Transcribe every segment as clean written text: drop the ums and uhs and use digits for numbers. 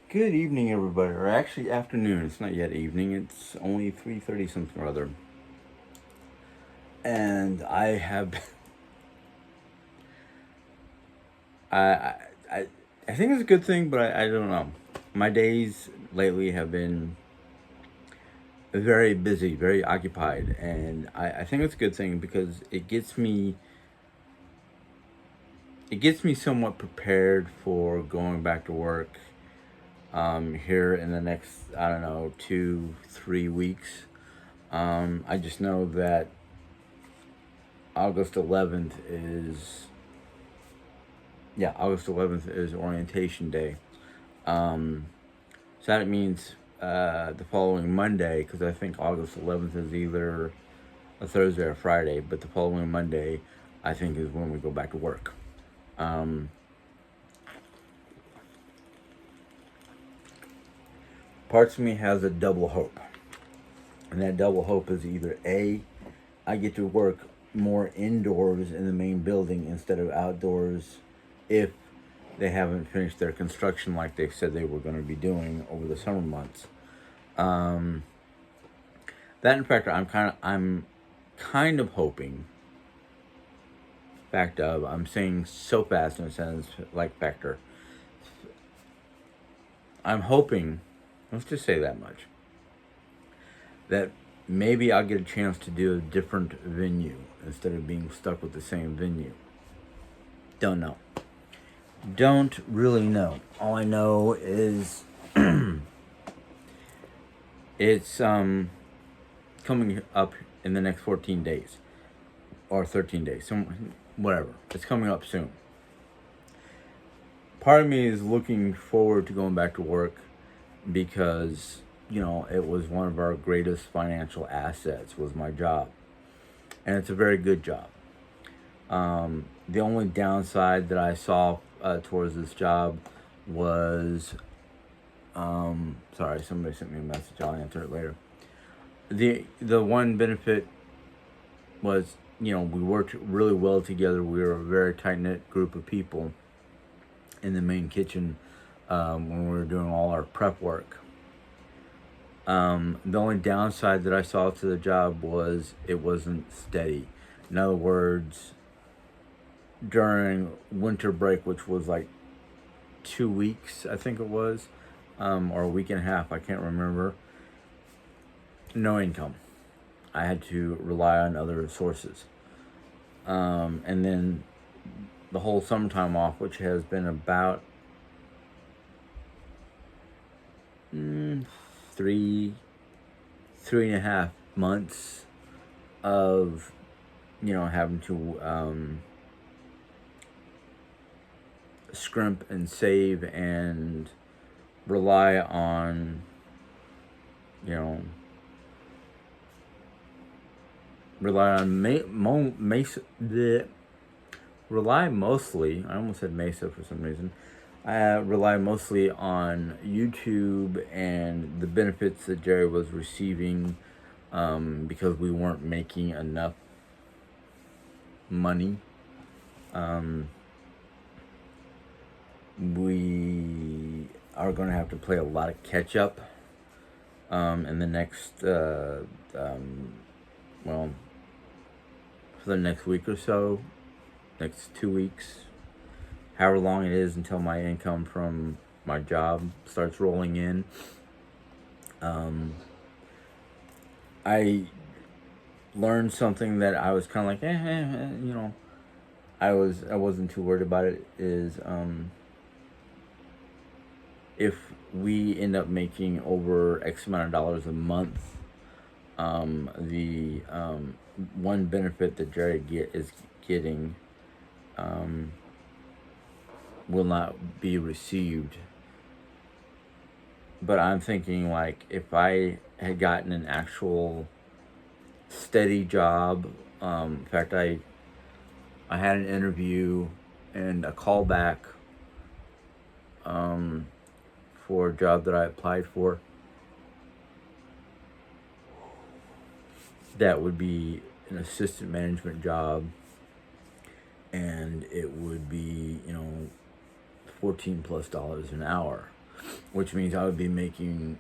Good evening, everybody. Or actually, afternoon. It's not yet evening. It's only 3:30 something or other. And I have, I, I, I I think it's a good thing, but I don't know. My days lately have been very busy, very occupied, and I think it's a good thing because it gets me somewhat prepared for going back to work here in the next, I don't know, 2, 3 weeks. I just know that August 11th is August 11th is orientation day. Um, so that means the following Monday, because I think August 11th is either a Thursday or Friday, but the following Monday, I think, is when we go back to work. Um, Parts of me has a double hope, and that double hope is either A, I get to work more indoors in the main building instead of outdoors if they haven't finished their construction like they said they were going to be doing over the summer months. Um, that in fact, I'm kind of hoping. Fact of, I'm saying so fast in a sentence like factor. I'm hoping. Let's just say that much. That maybe I'll get a chance to do a different venue instead of being stuck with the same venue. Don't know. Don't really know. All I know is it's coming up in the next 14 days or 13 days, some whatever. It's coming up soon. Part of me is looking forward to going back to work because it was one of our greatest financial assets was my job, and it's a very good job. The only downside that I saw towards this job was, sorry, somebody sent me a message. I'll answer it later. The one benefit was, we worked really well together. We were a very tight knit group of people in the main kitchen when we were doing all our prep work. The only downside that I saw to the job was it wasn't steady. In other words, during winter break, which was like 2 weeks, I think it was, or a week and a half, I can't remember, no income. I had to rely on other sources. And then the whole summertime off, which has been about three, 3.5 months of, having to scrimp and save and rely on, you know, rely on rely mostly. I almost said Mesa for some reason. I rely mostly on YouTube and the benefits that Jerry was receiving because we weren't making enough money. We are going to have to play a lot of catch up in the next, well, for the next week or so, next 2 weeks, however long it is until my income from my job starts rolling in. I learned something that I was kind of like, I wasn't too worried about it. Is if we end up making over X amount of dollars a month, the one benefit that Jerry is getting will not be received. But I'm thinking, like, if I had gotten an actual steady job, in fact, I had an interview and a callback for a job that I applied for. That would be an assistant management job, and it would be $14 plus an hour. which means I would be making,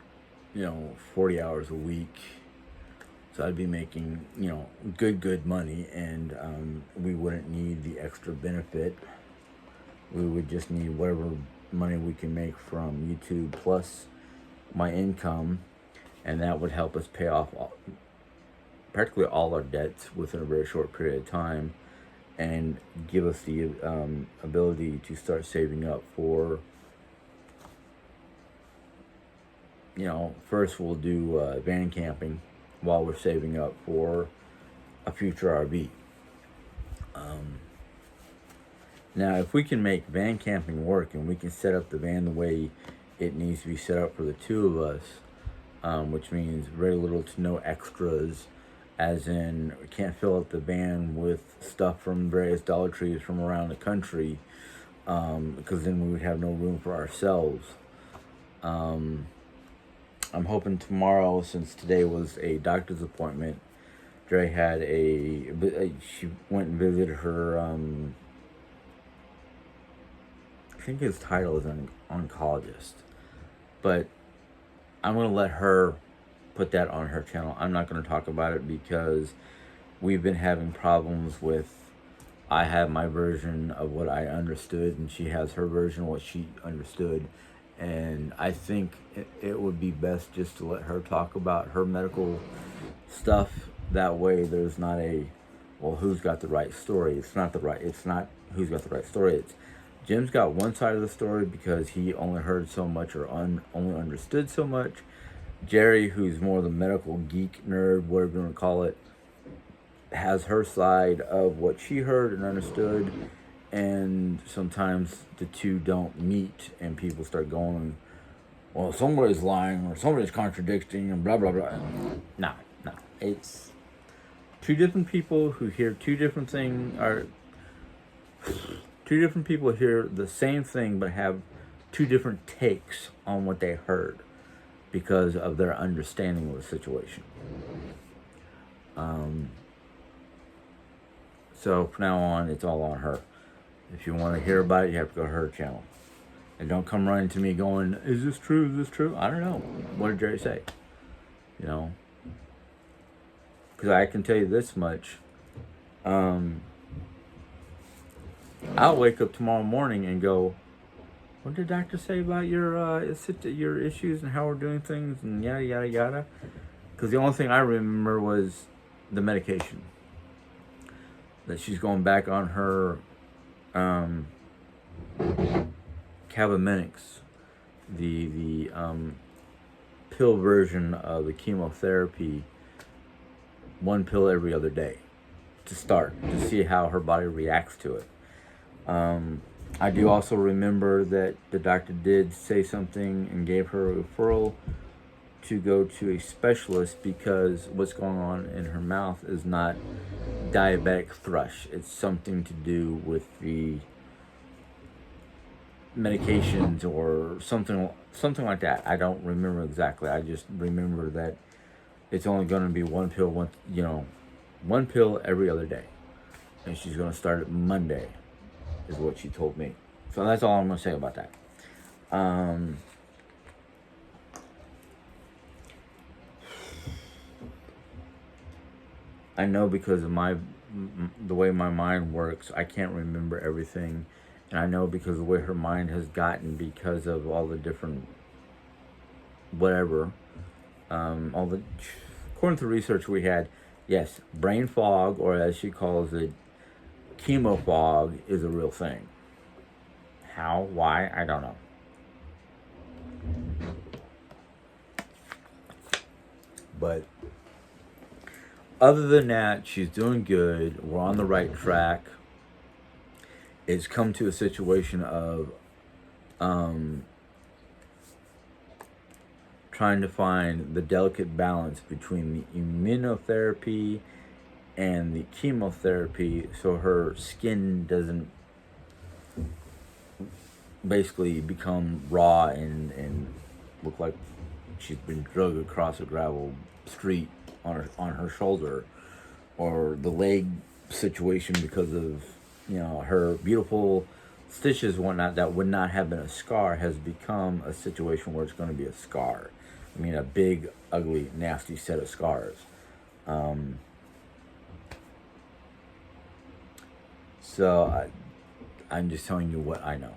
40 hours a week. So I'd be making, good money, and we wouldn't need the extra benefit. We would just need whatever money we can make from YouTube plus my income, and that would help us pay off practically all our debts within a very short period of time, and give us the ability to start saving up for, first we'll do van camping while we're saving up for a future RV. Now, if we can make van camping work and we can set up the van the way it needs to be set up for the two of us, which means very little to no extras, as in we can't fill up the van with stuff from various Dollar Trees from around the country, because then we would have no room for ourselves. I'm hoping tomorrow, since today was a doctor's appointment, Dre had she went and visited her, I think his title is an oncologist, but I'm going to let her put that on her channel. I'm not going to talk about it because we've been having problems with, I have my version of what I understood and she has her version of what she understood. And I think it would be best just to let her talk about her medical stuff. That way there's not who's got the right story. It's not who's got the right story. It's Jim's got one side of the story because he only heard so much or only understood so much. Jerry, who's more the medical geek nerd, whatever you want to call it, has her side of what she heard and understood. And sometimes the two don't meet and people start going, well, somebody's lying or somebody's contradicting and blah, blah, blah. No. It's two different people who hear two different things, or two different people hear the same thing but have two different takes on what they heard because of their understanding of the situation. So from now on, it's all on her. If you want to hear about it, you have to go to her channel. And don't come running to me going, is this true? Is this true? I don't know. What did Jerry say? Because I can tell you this much. I'll wake up tomorrow morning and go, what did the doctor say about your issues and how we're doing things and yada, yada, yada? Because the only thing I remember was the medication. That she's going back on her Cabometyx, the pill version of the chemotherapy, one pill every other day to start, to see how her body reacts to it. I do also remember that the doctor did say something and gave her a referral to go to a specialist because what's going on in her mouth is not diabetic thrush. It's something to do with the medications or something like that. I don't remember exactly. I just remember that it's only going to be one pill every other day, and she's going to start it Monday, is what she told me. So that's all I'm going to say about that. I know because of the way my mind works, I can't remember everything. And I know because of the way her mind has gotten because of all the different whatever. According to the research we had, yes, brain fog, or as she calls it, chemo fog, is a real thing. How? Why? I don't know. But other than that, she's doing good. We're on the right track. It's come to a situation of trying to find the delicate balance between the immunotherapy and the chemotherapy so her skin doesn't basically become raw and look like she's been dragged across a gravel street on her shoulder, or the leg situation because of her beautiful stitches and whatnot that would not have been a scar has become a situation where it's going to be a scar. I mean, a big, ugly, nasty set of scars. So I'm just telling you what I know.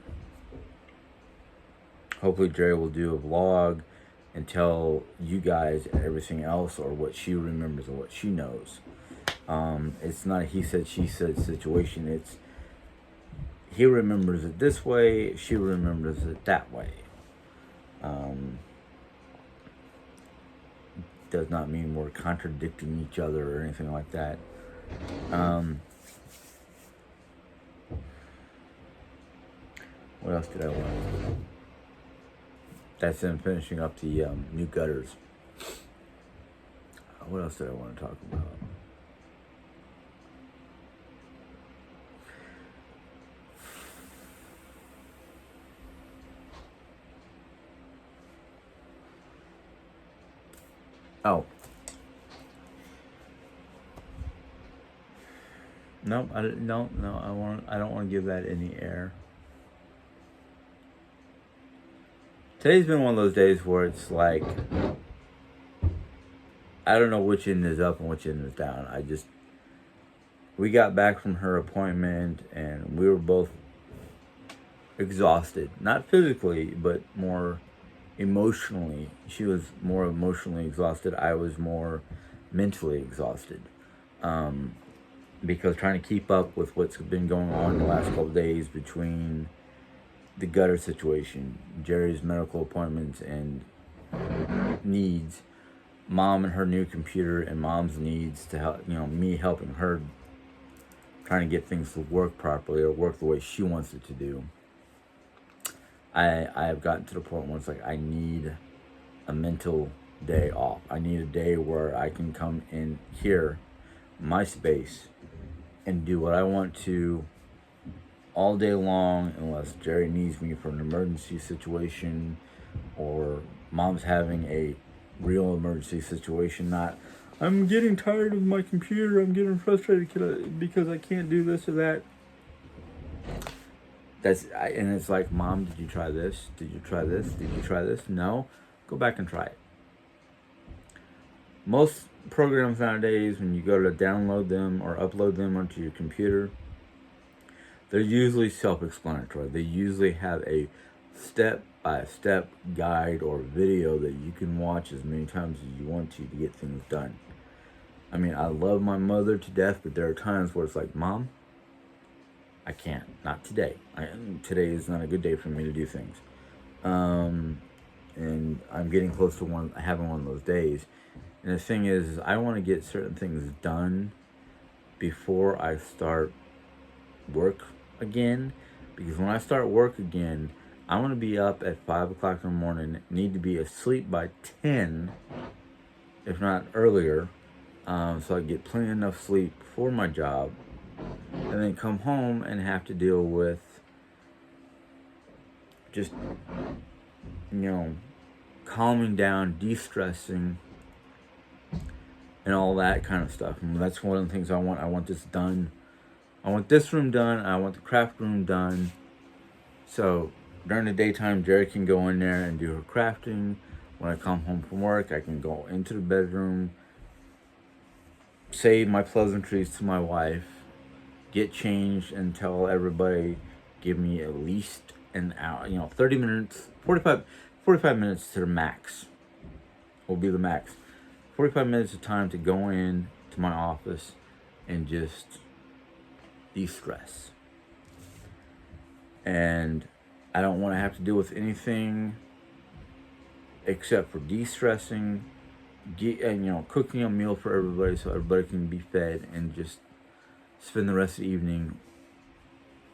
Hopefully Jerry will do a vlog and tell you guys everything else, or what she remembers or what she knows. It's not a he said, she said situation. It's he remembers it this way, she remembers it that way. Does not mean we're contradicting each other or anything like that. What else did I want to do? That's them finishing up the new gutters. What else did I want to talk about? Oh. No, I don't want to give that any air. Today's been one of those days where it's like, I don't know which end is up and which end is down. We got back from her appointment and we were both exhausted. Not physically, but more emotionally. She was more emotionally exhausted. I was more mentally exhausted. Because trying to keep up with what's been going on the last couple of days between the gutter situation, Jerry's medical appointments and needs, mom and her new computer, and mom's needs to help, me helping her trying to get things to work properly or work the way she wants it to do. I have gotten to the point where it's like I need a mental day off. I need a day where I can come in here, my space, and do what I want to all day long, unless Jerry needs me for an emergency situation or mom's having a real emergency situation. Not, I'm getting tired of my computer, I'm getting frustrated because I can't do this or that. And it's like, Mom, did you try this? Did you try this? Did you try this? No? Go back and try it. Most programs nowadays, when you go to download them or upload them onto your computer, they're usually self-explanatory. They usually have a step-by-step guide or video that you can watch as many times as you want to get things done. I mean, I love my mother to death, but there are times where it's like, Mom, I can't. Not today. Today is not a good day for me to do things. And I'm getting close to having one of those days. And the thing is I want to get certain things done before I start work again. Because when I start work again, I want to be up at 5 o'clock in the morning, need to be asleep by 10, if not earlier, so I get plenty enough sleep for my job, and then come home and have to deal with just, calming down, de-stressing, and all that kind of stuff. And that's one of the things I want. I want this done. I want this room done. I want the craft room done. So during the daytime, Jerry can go in there and do her crafting. When I come home from work, I can go into the bedroom, say my pleasantries to my wife, get changed, and tell everybody, give me at least an hour, 30 minutes, 45 minutes to the max will be the max. 45 minutes of time to go in to my office and just de-stress. And I don't want to have to deal with anything except for de-stressing, cooking a meal for everybody so everybody can be fed, and just spend the rest of the evening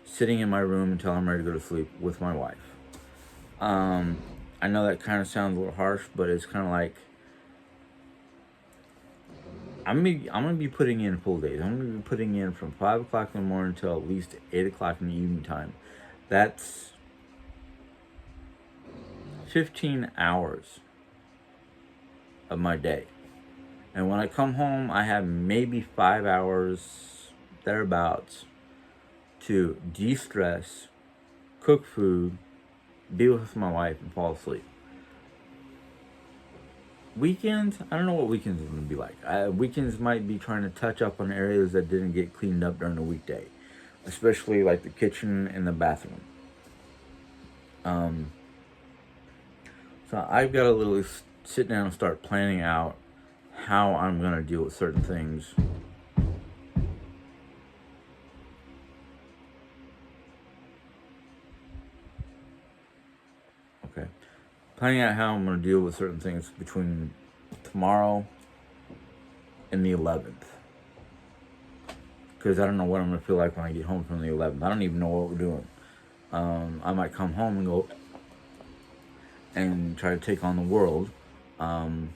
sitting in my room until I'm ready to go to sleep with my wife. I know that kind of sounds a little harsh, but it's kind of like, I'm gonna be putting in full days. I'm gonna be putting in from 5 o'clock in the morning until at least 8 o'clock in the evening time. That's 15 hours of my day. And when I come home, I have maybe 5 hours, thereabouts, to de-stress cook food, be with my wife, and fall asleep. Weekends, I don't know what weekends are going to be like. Weekends might be trying to touch up on areas that didn't get cleaned up during the weekday, especially like the kitchen and the bathroom. So I've got to literally sit down and start planning out how I'm going to deal with certain things. Okay. Planning out how I'm going to deal with certain things between tomorrow and the 11th. Because I don't know what I'm going to feel like when I get home from the 11th. I don't even know what we're doing. I might come home and go and try to take on the world. I've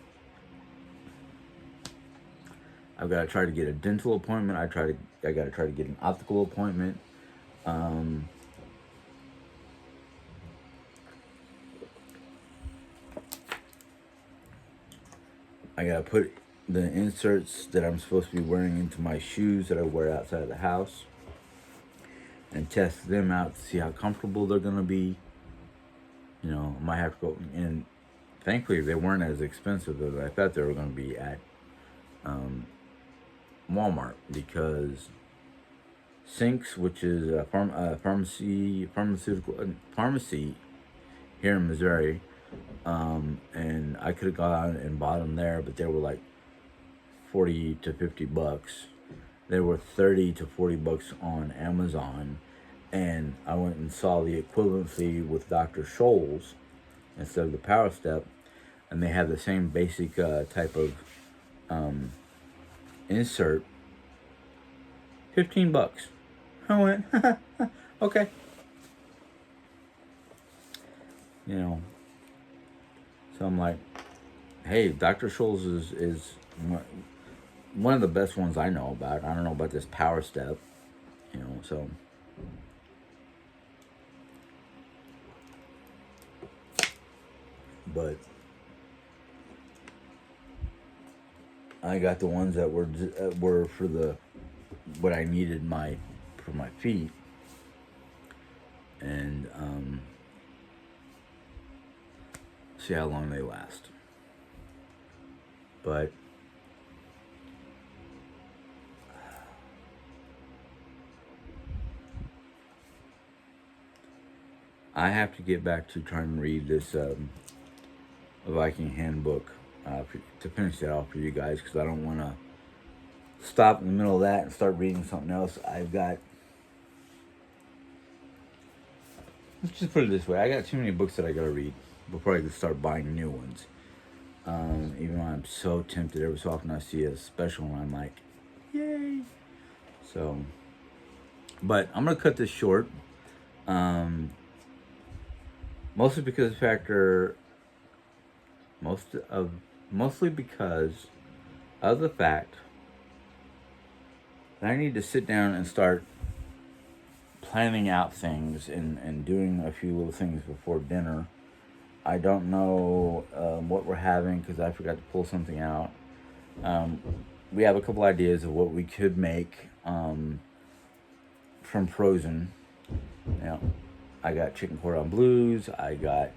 got to try to get a dental appointment. I got to try to get an optical appointment. I got to put the inserts that I'm supposed to be wearing into my shoes that I wear outside of the house and test them out to see how comfortable they're going to be. You know, I might have to go, and thankfully they weren't as expensive as I thought they were going to be at Walmart, because Sinks, which is a pharmacy here in Missouri, and I could have gone and bought them there, but they were like $40 to $50. They were $30 to $40 on Amazon, and I went and saw the equivalency with Dr. Scholl's instead of the Power Step, and they have the same basic type of insert. $15. I went, okay. You know, so I'm like, hey, Dr. Scholl's is one of the best ones I know about. I don't know about this Power Step, you know, so. But I got the ones that were for the what I needed for my feet, and see how long they last. But I have to get back to trying to read this Viking handbook to finish that off for you guys, because I don't want to stop in the middle of that and start reading something else. Let's just put it this way, I got too many books that I gotta read before I can start buying new ones. Even though I'm so tempted, every so often I see a special and I'm like, yay. So, but I'm gonna cut this short. Mostly because of the fact that I need to sit down and start planning out things and doing a few little things before dinner. I don't know what we're having because I forgot to pull something out. We have a couple ideas of what we could make from frozen. Now, I got chicken cordon blues. I got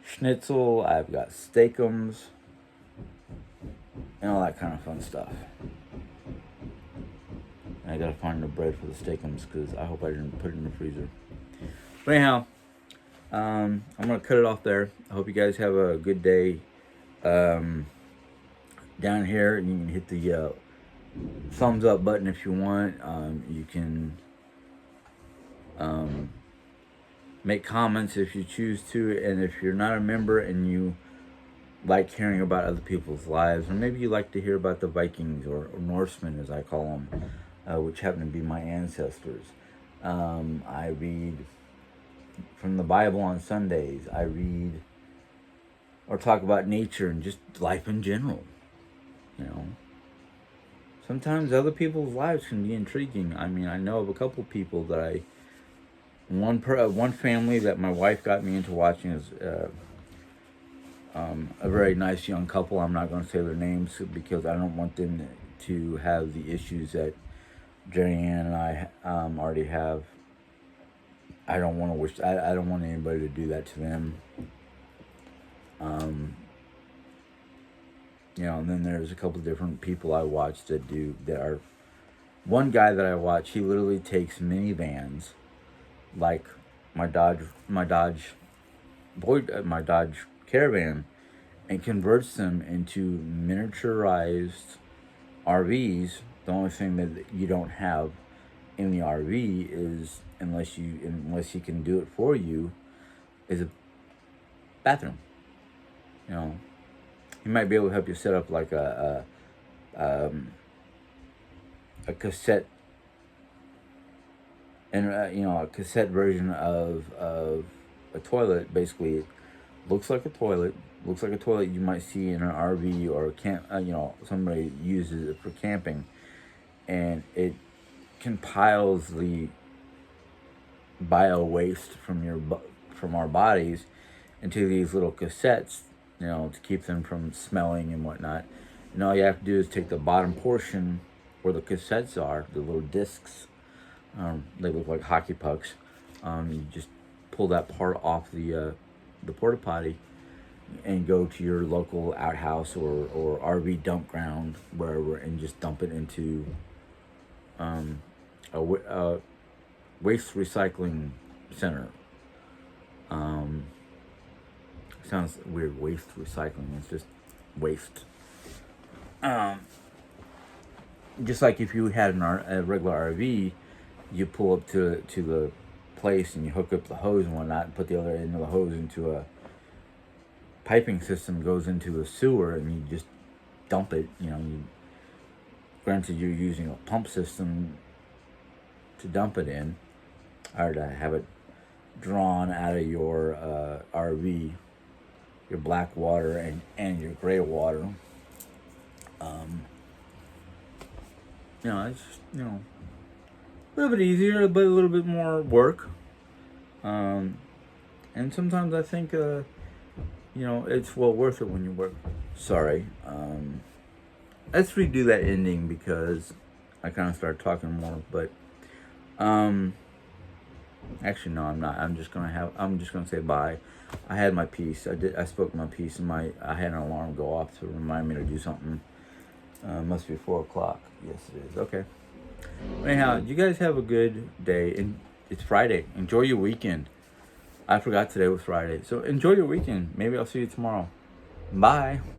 schnitzel. I've got steakums and all that kind of fun stuff. And I gotta find the bread for the steakums because I hope I didn't put it in the freezer. But anyhow, I'm gonna cut it off there. I hope you guys have a good day. Down here, you can hit the thumbs up button if you want. You can make comments if you choose to, and if you're not a member and you like hearing about other people's lives, or maybe you like to hear about the Vikings or Norsemen as I call them, which happen to be my ancestors. I read from the Bible on Sundays. I read or talk about nature and just life in general. You know, sometimes other people's lives can be intriguing. I mean, I know of a couple people that one family that my wife got me into watching is a very nice young couple. I'm not going to say their names because I don't want them to have the issues that Jerry Ann and I already have I don't want to wish. I don't want anybody to do that to them. And then there's a couple different people I watch that are. One guy that I watch, he literally takes minivans, like my Dodge Caravan, and converts them into miniaturized RVs. The only thing that you don't have in the RV is, unless he can do it for you, is a bathroom. He might be able to help you set up like a cassette, and a cassette version of a toilet. Basically, it looks like a toilet. Looks like a toilet you might see in an RV or somebody uses it for camping, and it compiles the bio waste from our bodies into these little cassettes, to keep them from smelling and whatnot. And all you have to do is take the bottom portion where the cassettes are, the little discs. They look like hockey pucks. You just pull that part off the porta potty and go to your local outhouse or RV dump ground, wherever, and just dump it into a waste recycling center. Sounds weird, waste recycling. It's just waste. Just like if you had a regular RV, you pull up to the place and you hook up the hose and whatnot, and put the other end of the hose into a piping system, goes into a sewer, and you just dump it. Granted, you're using a pump system to dump it in, or to have it drawn out of your RV, your black water and your gray water. It's just, a little bit easier, but a little bit more work. And sometimes I think, it's well worth it when you work. Sorry. Let's redo that ending because I kind of started talking more, but, actually, no, I'm not. I'm just gonna say bye. I had my piece. I spoke my piece, and I had an alarm go off to remind me to do something. Must be 4:00. Yes, it is. Okay. Anyhow, you guys have a good day, and it's Friday. Enjoy your weekend. I forgot today was Friday, so enjoy your weekend. Maybe I'll see you tomorrow. Bye.